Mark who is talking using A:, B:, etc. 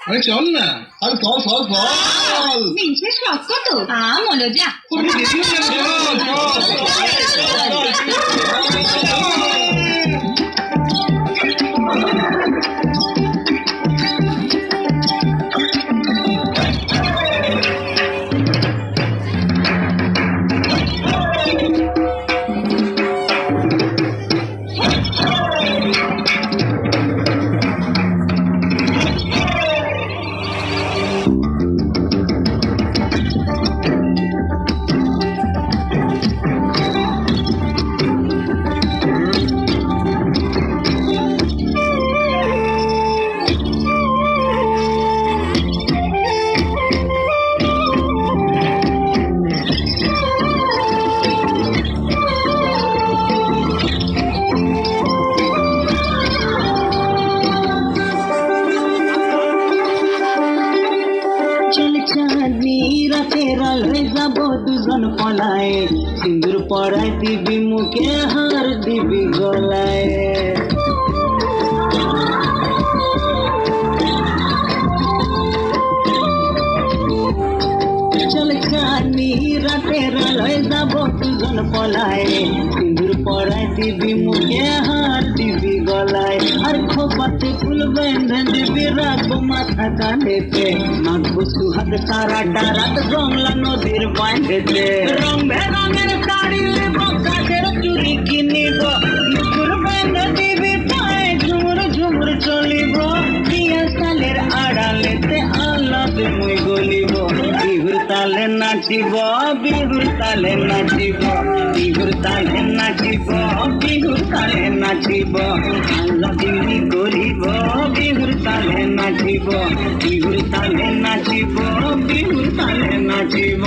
A: আরে চল না, আরে চল চল চল।
B: মিনছে শখ কত মনে যা
A: তুমি দেখিও না, চল
C: রাতের আলোয় যাব দুজন পলায়, সিঁদুর পরায় দিবি মুখে, হার দিবি গলায়। চল চাঁদনি রাতের আলোয় যাব দুজন পলায়, সিঁদুর পরায় দিবি মুখে, হার দিবি গলায়। আর খোপাতে ফুল বেঁধে দিবি, রাখবো মাথা কাঁধেতে, মাখবো সুহাগ সারাটা রাত রংলা নদীর বাঁধেতে। রং বেরঙের শাড়ি নেব, কাঠের চুড়ি কিনিব, নুপুর বেঁধে দিবি পায়ে, ঝুমুর ঝুমুর চলিব। বিয়া সালের আড়ালেতে আলাপ মুই গলিব, বিহুর তালে নাচিব, বিহুর তালে নাচিব, বিহুর তালে নাচিব, বিহুর তালে নাচিব। আল্লাহ দিল্লি করিব, বিহুর তালে নাচিব, বিহুর তালে নাচিব, বিহুর তালে নাচিব।